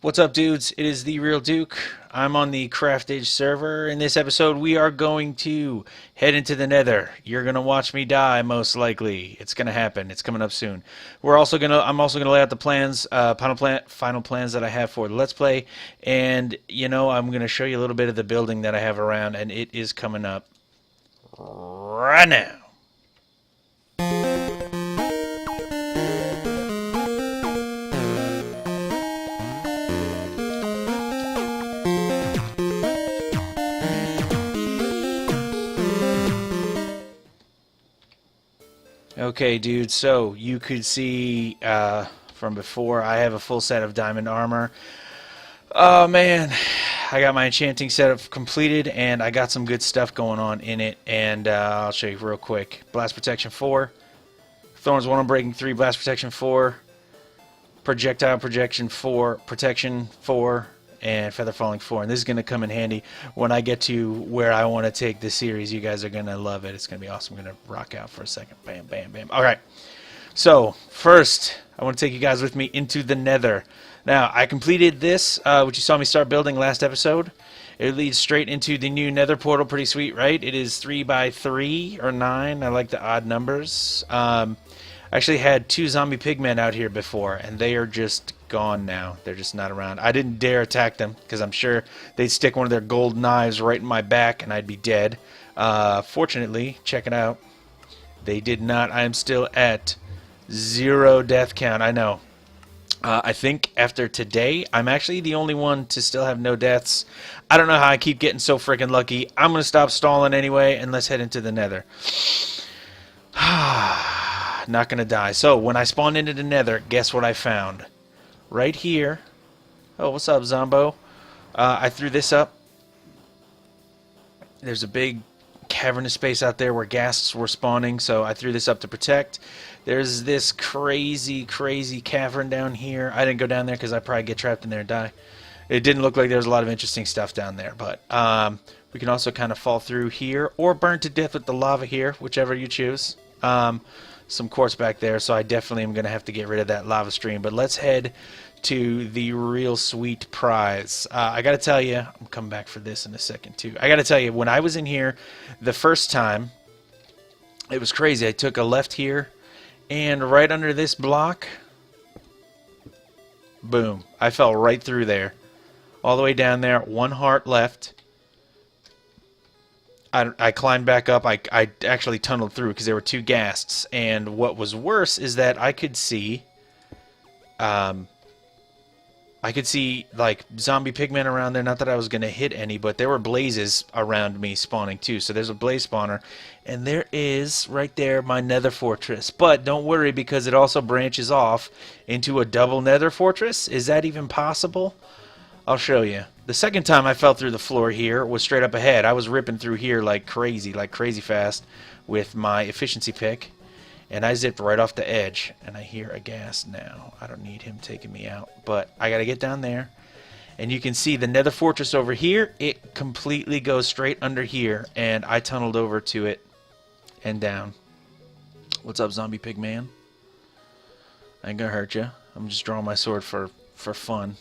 What's up, dudes? It is TheeRealDuke. I'm on the Craftage server. In this episode, we are going to head into the Nether. You're gonna watch me die, most likely. It's gonna happen. It's coming up soon. I'm also gonna lay out the plans, final plans that I have for the Let's Play, and I'm gonna show you a little bit of the building that I have around, and it is coming up right now. Okay, dude, so you could see from before, I have a full set of diamond armor. Oh, man, I got my enchanting setup completed, and I got some good stuff going on in it, and I'll show you real quick. Blast Protection 4, Thorns 1 Unbreaking 3, Blast Protection 4, Projectile Protection 4, and Feather Falling 4. And this is going to come in handy when I get to where I want to take this series. You guys are going to love it. It's going to be awesome. I'm going to rock out for a second. Bam, bam, bam. All right. So, first, I want to take you guys with me into the Nether. Now, I completed this, which you saw me start building last episode. It leads straight into the new Nether portal. Pretty sweet, right? It is 3 by 3 or 9. I like the odd numbers. I actually had 2 zombie pigmen out here before, and they are just gone now. They're just not around. I didn't dare attack them because I'm sure they'd stick one of their gold knives right in my back and I'd be dead. Fortunately, check it out. They did not. I am still at 0 death count. I know. I think after today, I'm actually the only one to still have no deaths. I don't know how I keep getting so freaking lucky. I'm going to stop stalling anyway, and let's head into the Nether. Not going to die. So, when I spawned into the Nether, guess what I found? Right here. Oh, what's up, Zombo? I threw this up. There's a big cavernous space out there where ghasts were spawning, so I threw this up to protect. There's this crazy cavern down here. I didn't go down there because I'd probably get trapped in there and die. It didn't look like there was a lot of interesting stuff down there, but we can also kind of fall through here or burn to death with the lava here, whichever you choose. Some quartz back there, so I definitely am going to have to get rid of that lava stream. But let's head to the real sweet prize. I got to tell you, I'm coming back for this in a second too. I got to tell you, when I was in here the first time, it was crazy. I took a left here, and right under this block, boom, I fell right through there. All the way down there, 1 heart left. I climbed back up. I actually tunneled through because there were 2 ghasts, and what was worse is that I could see like zombie pigmen around there. Not that I was gonna hit any, but there were blazes around me spawning too. So there's a blaze spawner, and there is right there my Nether fortress. But don't worry, because it also branches off into a double Nether fortress. Is that even possible? I'll show you. The second time I fell through the floor here was straight up ahead. I was ripping through here like crazy fast with my efficiency pick, and I zipped right off the edge. And I hear a ghast now. I don't need him taking me out, but I gotta get down there. And you can see the Nether fortress over here. It completely goes straight under here, and I tunneled over to it and down. What's up, zombie pig man? I ain't gonna hurt you. I'm just drawing my sword for fun.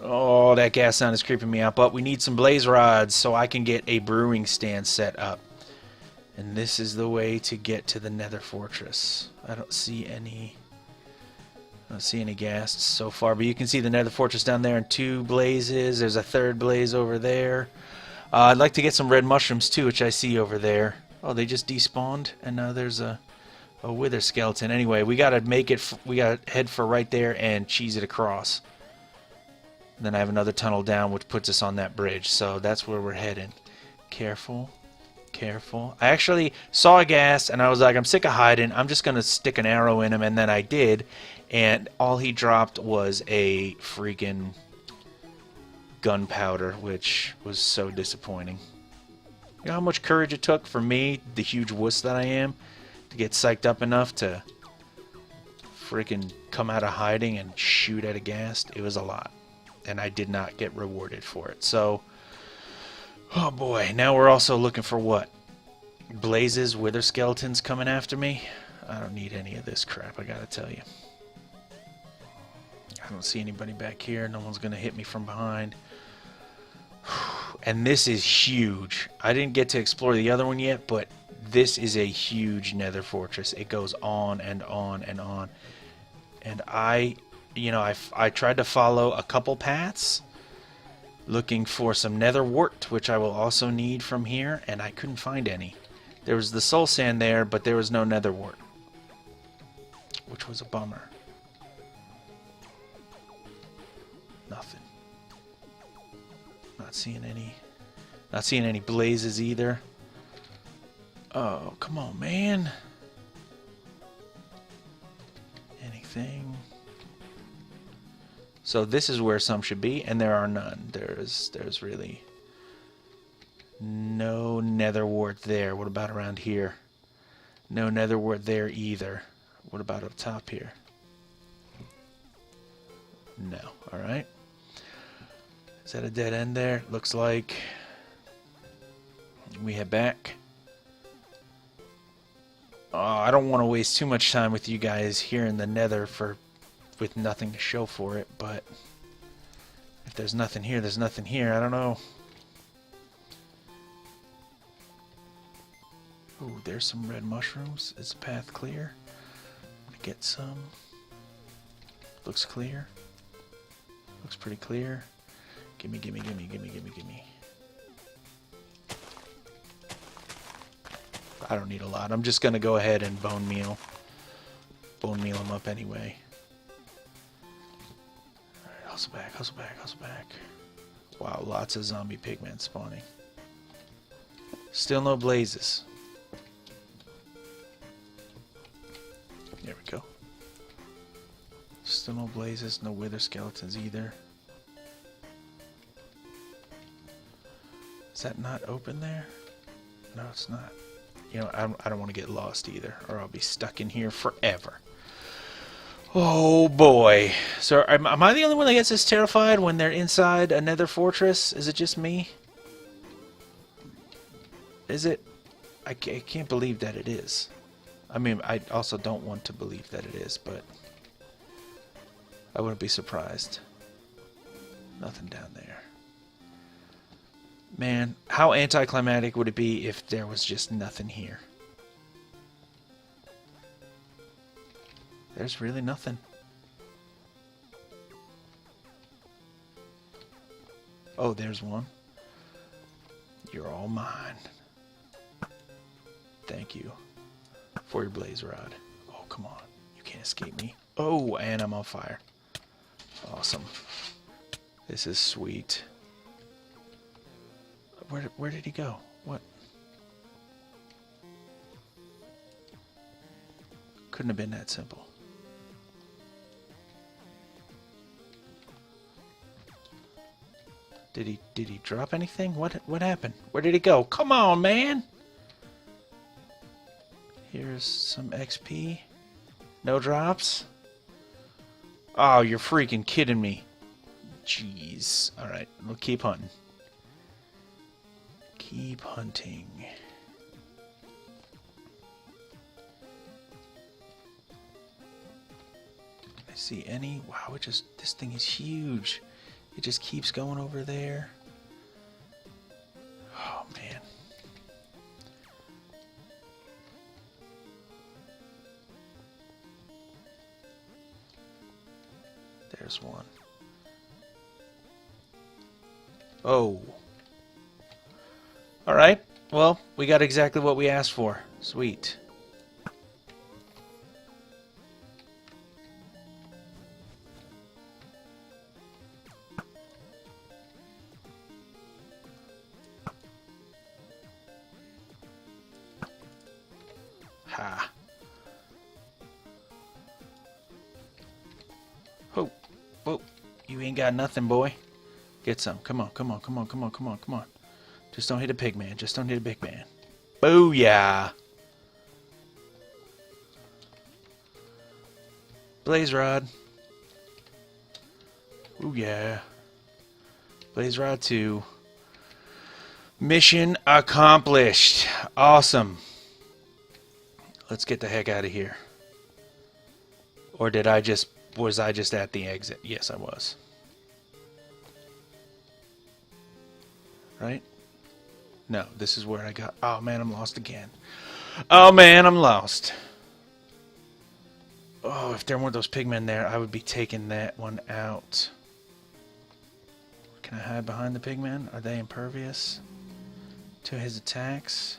Oh, that gas sound is creeping me out, but we need some blaze rods so I can get a brewing stand set up. And this is the way to get to the Nether fortress. I don't see any ghasts so far, but you can see the Nether fortress down there and 2 blazes. There's a 3rd blaze over there. I'd like to get some red mushrooms too, which I see over there. Oh, they just despawned, and now there's a wither skeleton. Anyway, we gotta make it. We gotta head for right there and cheese it across. And then I have another tunnel down, which puts us on that bridge. So that's where we're heading. Careful. Careful. I actually saw a ghast, and I was like, I'm sick of hiding. I'm just going to stick an arrow in him, and then I did. And all he dropped was a freaking gunpowder, which was so disappointing. You know how much courage it took for me, the huge wuss that I am, to get psyched up enough to freaking come out of hiding and shoot at a ghast? It was a lot. And I did not get rewarded for it. So, oh boy, now we're also looking for what? Blazes, wither skeletons coming after me? I don't need any of this crap, I gotta tell you. I don't see anybody back here. No one's going to hit me from behind. And this is huge. I didn't get to explore the other one yet, but this is a huge nether fortress. It goes on and on and on. And I tried to follow a couple paths looking for some nether wart, which I will also need from here, and I couldn't find any. There was the soul sand there, but there was no nether wart, which was a bummer. Nothing. Not seeing any blazes either. Oh, come on, man. Anything? So this is where some should be, and there are none. There's really no nether wart there. What about around here? No nether wart there either. What about up top here? No. Alright. Is that a dead end there? Looks like. We head back. Oh, I don't want to waste too much time with you guys here in the nether with nothing to show for it, but if there's nothing here, there's nothing here. I don't know. Ooh, there's some red mushrooms. Is the path clear? I'm gonna get some. Looks clear. Looks pretty clear. Gimme, gimme, gimme, gimme, gimme, gimme. I don't need a lot. I'm just gonna go ahead and bone meal them up anyway. Alright, hustle back, hustle back, hustle back. Wow, lots of zombie pigmen spawning. Still no blazes. There we go. Still no blazes, no wither skeletons either. Is that not open there? No, it's not. You know, I don't want to get lost either, or I'll be stuck in here forever. Oh boy. So am I the only one that gets this terrified when they're inside a nether fortress? Is it just me? Is it? I can't believe that it is. I mean, I also don't want to believe that it is, but I wouldn't be surprised. Nothing down there. Man, how anticlimactic would it be if there was just nothing here? There's really nothing. Oh, there's one. You're all mine. Thank you for your blaze rod. Oh, come on. You can't escape me. Oh, and I'm on fire. Awesome. This is sweet. Where did he go? What? Couldn't have been that simple. Did he drop anything? What happened? Where did he go? Come on, man. Here's some XP. No drops? Oh, you're freaking kidding me. Jeez. All right, we'll keep hunting. Keep hunting. I see any? Wow, this thing is huge. It just keeps going over there. Oh man. There's one. Oh. Alright, well, we got exactly what we asked for. Sweet. Ha. Ho. Whoa. You ain't got nothing, boy. Get some. Come on, come on, come on, come on, come on, come on. Just don't hit a pig man. Just don't hit a big man. Booyah! Blaze rod. Ooh yeah. Blaze rod 2. Mission accomplished. Awesome. Let's get the heck out of here. Or did I just was I just at the exit? Yes, I was. Right? No, this is where I got... Oh, man, I'm lost again. Oh, man, I'm lost. Oh, if there weren't those pigmen there, I would be taking that one out. Can I hide behind the pigmen? Are they impervious to his attacks?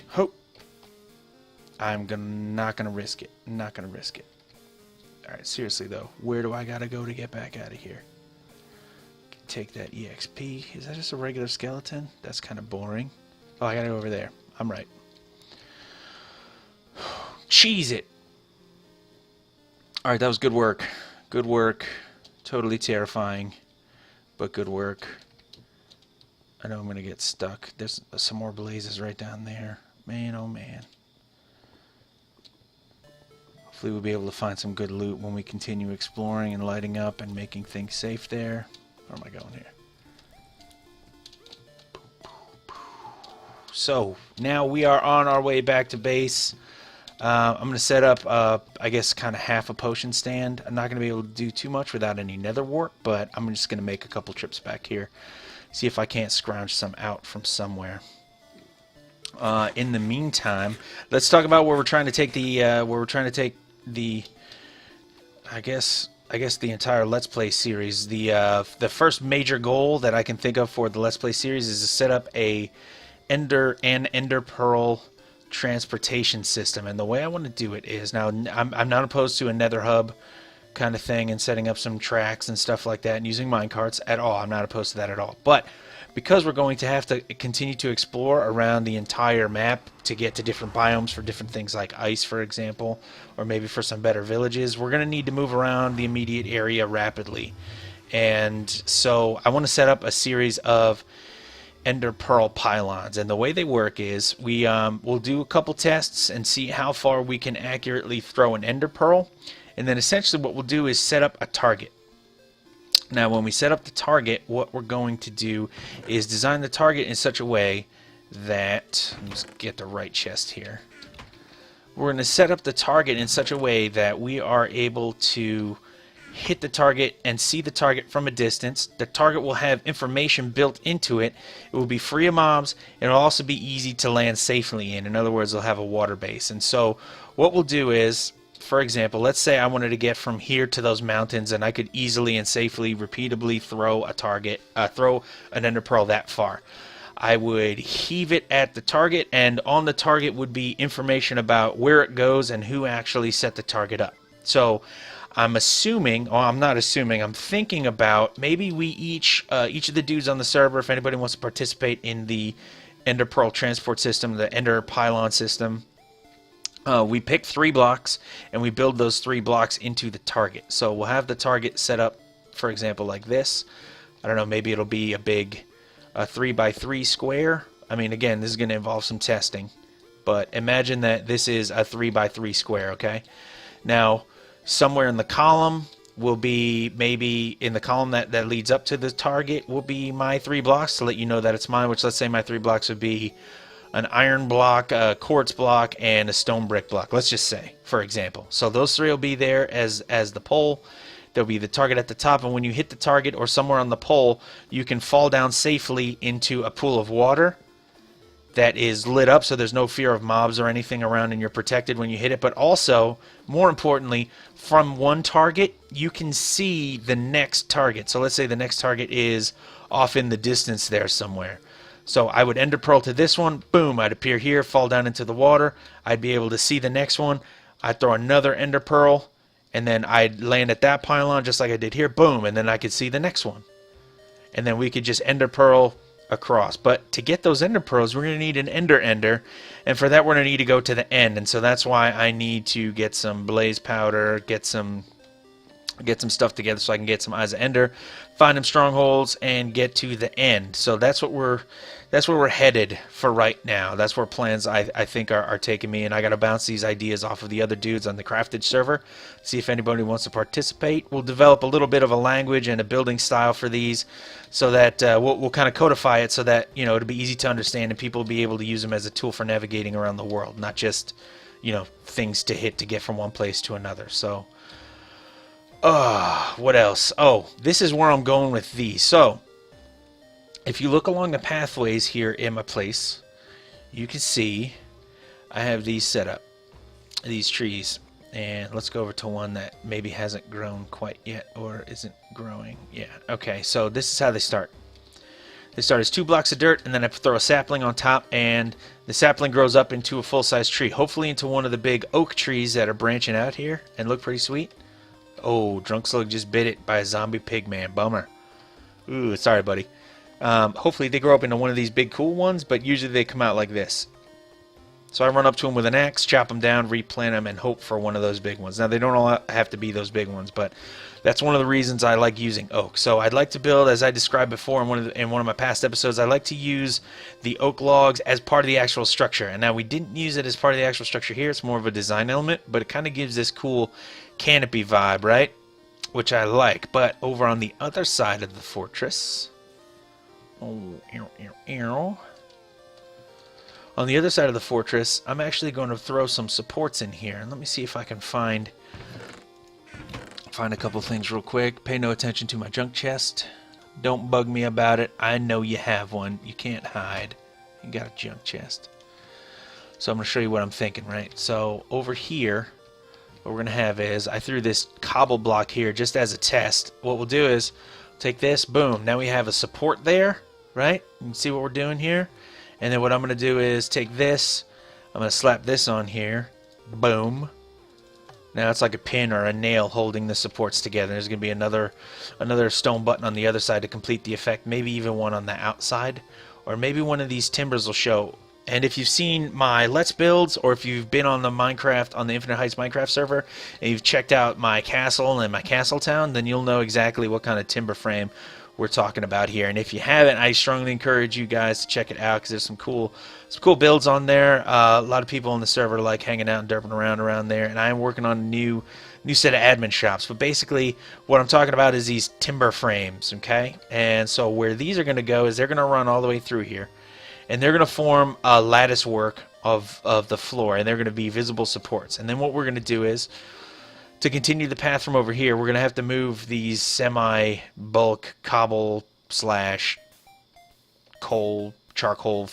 Hope. Not gonna risk it. Not gonna risk it. Alright, seriously though, where do I gotta go to get back out of here? Take that EXP. Is that just a regular skeleton? That's kind of boring. Oh, I gotta go over there. I'm right. Cheese it! Alright, that was good work. Good work. Totally terrifying, but good work. I know I'm gonna get stuck. There's some more blazes right down there. Man, oh man. Hopefully we'll be able to find some good loot when we continue exploring and lighting up and making things safe there. Where am I going here? So, now we are on our way back to base. I'm going to set up, I guess, kind of half a potion stand. I'm not going to be able to do too much without any nether wart, but I'm just going to make a couple trips back here. See if I can't scrounge some out from somewhere. In the meantime, let's talk about where we're trying to take the, I guess the entire Let's Play series. The first major goal that I can think of for the Let's Play series is to set up a Ender Pearl transportation system, and the way I want to do it is, now I'm not opposed to a Nether hub kind of thing and setting up some tracks and stuff like that and using minecarts at all. I'm not opposed to that at all, but because we're going to have to continue to explore around the entire map to get to different biomes for different things like ice, for example, or maybe for some better villages, we're going to need to move around the immediate area rapidly. And so I want to set up a series of Ender Pearl pylons, and the way they work is we'll do a couple tests and see how far we can accurately throw an Ender Pearl, and then essentially what we'll do is set up a target. Now when we set up the target, what we're going to do is design the target in such a way that, let's get the right chest here, we're going to set up the target in such a way that we are able to hit the target and see the target from a distance. The target will have information built into it. It will be free of mobs, and it'll also be easy to land safely in. In other words, it'll have a water base. And so what we'll do is, for example, let's say I wanted to get from here to those mountains, and I could easily and safely, repeatably throw a target, throw an Ender Pearl that far. I would heave it at the target, and on the target would be information about where it goes and who actually set the target up. So I'm assuming, or I'm not assuming, I'm thinking about maybe we each of the dudes on the server, if anybody wants to participate in the Ender Pearl transport system, the Ender Pylon system, we pick 3 blocks and we build those 3 blocks into the target. So we'll have the target set up, for example, like this. I don't know, maybe it'll be a big 3x3 square. I mean, again, this is going to involve some testing, but imagine that this is a 3x3 square, okay? Now, somewhere in the column will be, maybe in the column that leads up to the target will be my 3 blocks to let you know that it's mine, which, let's say my 3 blocks would be an iron block, a quartz block, and a stone brick block, let's just say, for example. So those 3 will be there as the pole. There'll be the target at the top, and when you hit the target or somewhere on the pole, you can fall down safely into a pool of water that is lit up, so there's no fear of mobs or anything around, and you're protected when you hit it. But also, more importantly, from one target, you can see the next target. So let's say the next target is off in the distance there somewhere. So I would Ender Pearl to this one, boom, I'd appear here, fall down into the water, I'd be able to see the next one, I'd throw another Ender Pearl, and then I'd land at that pylon just like I did here, boom, and then I could see the next one. And then we could just Ender Pearl across. But to get those Ender Pearls, we're going to need an Ender, and for that we're going to need to go to the end, and so that's why I need to get some blaze powder, get some stuff together so I can get some Eyes of Ender, find them strongholds, and get to the end. So that's where we're headed for right now. That's where plans I think are taking me, and I got to bounce these ideas off of the other dudes on the Craftage server, see if anybody wants to participate. We'll develop a little bit of a language and a building style for these, so that we'll kind of codify it so that, you know, it'll be easy to understand and people will be able to use them as a tool for navigating around the world, not just things to hit to get from one place to another. So, what else? Oh, this is where I'm going with these. So, if you look along the pathways here in my place, you can see I have these set up, these trees. And let's go over to one that maybe hasn't grown quite yet or isn't growing. Yeah, okay, so this is how they start. They start as 2 blocks of dirt, and then I throw a sapling on top, and the sapling grows up into a full-size tree, hopefully into one of the big oak trees that are branching out here and look pretty sweet. Oh, Drunk Slug just bit it by a zombie pig man. Bummer. Ooh, sorry, buddy. Hopefully they grow up into one of these big cool ones, but usually they come out like this. So I run up to them with an axe, chop them down, replant them, and hope for one of those big ones. Now, they don't all have to be those big ones, but that's one of the reasons I like using oak. So I'd like to build, as I described before in one of my past episodes, I like to use the oak logs as part of the actual structure. And now we didn't use it as part of the actual structure here. It's more of a design element, but it kind of gives this cool canopy vibe, right? Which I like. But over on the other side of the fortress... On the other side of the fortress, I'm actually going to throw some supports in here. And let me see if I can find a couple things real quick. Pay no attention to my junk chest. Don't bug me about it. I know you have one. You can't hide. You got a junk chest. So I'm going to show you what I'm thinking, right? So over here, what we're going to have is, I threw this cobble block here just as a test. What we'll do is, take this, boom. Now we have a support there, right? You can see what we're doing here. And then what I'm going to do is take this, I'm going to slap this on here, boom. Now it's like a pin or a nail holding the supports together. There's going to be another stone button on the other side to complete the effect, maybe even one on the outside, or maybe one of these timbers will show. And if you've seen my Let's Builds, or if you've been on the Infinite Heights Minecraft server, and you've checked out my castle and my castle town, then you'll know exactly what kind of timber frame we're talking about here. And if you haven't, I strongly encourage you guys to check it out, because there's some cool builds on there. A lot of people on the server like hanging out and derping around there, and I am working on a new set of admin shops. But basically, what I'm talking about is these timber frames, okay? And so where these are going to go is they're going to run all the way through here, and they're going to form a lattice work of the floor, and they're going to be visible supports. And then what we're going to do is, to continue the path from over here, we're going to have to move these semi-bulk cobble / coal, charcoal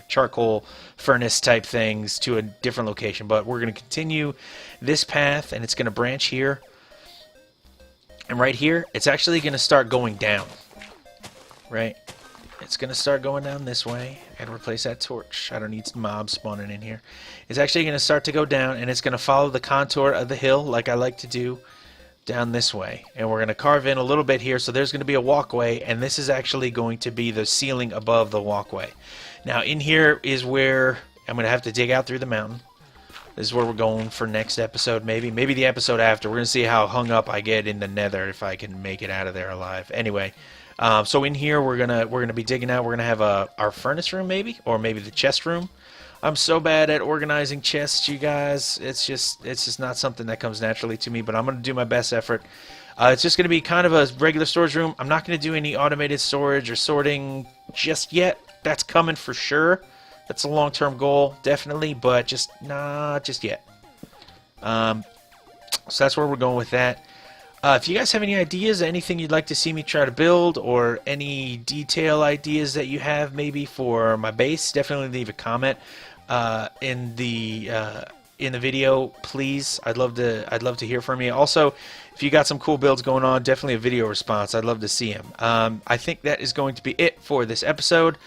charcoal furnace type things to a different location. But we're going to continue this path, and it's going to branch here. And right here, it's actually going to start going down. Right? It's going to start going down this way. I got to replace that torch. I don't need mobs spawning in here. It's actually going to start to go down, and it's going to follow the contour of the hill like I like to do down this way. And we're going to carve in a little bit here, so there's going to be a walkway, and this is actually going to be the ceiling above the walkway. Now in here is where I'm going to have to dig out through the mountain. This is where we're going for next episode, maybe the episode after. We're going to see how hung up I get in the Nether, if I can make it out of there alive. Anyway, so in here we're gonna be digging out. We're gonna have our furnace room, maybe, or maybe the chest room. I'm so bad at organizing chests, you guys. It's just not something that comes naturally to me. But I'm gonna do my best effort. It's just gonna be kind of a regular storage room. I'm not gonna do any automated storage or sorting just yet. That's coming for sure. That's a long-term goal, definitely, but just not just yet. So that's where we're going with that. If you guys have any ideas, anything you'd like to see me try to build, or any detail ideas that you have maybe for my base, definitely leave a comment in the video, please. I'd love to hear from you. Also, if you got some cool builds going on, definitely a video response. I'd love to see them. I think that is going to be it for this episode.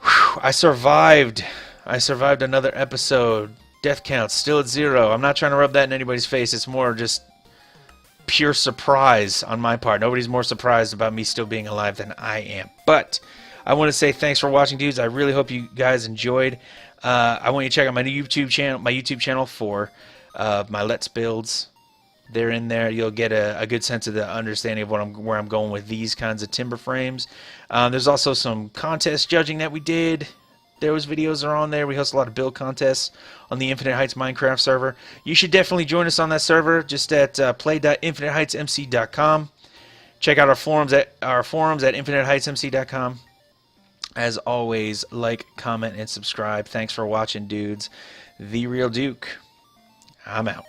Whew, I survived another episode. Death count still at 0. I'm not trying to rub that in anybody's face. It's more just pure surprise on my part. Nobody's more surprised about me still being alive than I am. But I want to say thanks for watching, dudes. I really hope you guys enjoyed. I want you to check out my new YouTube channel for my Let's Builds. They're in there. You'll get a good sense of the understanding of where I'm going with these kinds of timber frames. There's also some contest judging that we did. Those videos are on there. We host a lot of build contests on the Infinite Heights Minecraft server. You should definitely join us on that server, just at play.infiniteheightsmc.com. Check out our forums at infiniteheightsmc.com. As always, like, comment, and subscribe. Thanks for watching, dudes. TheeRealDuke. I'm out.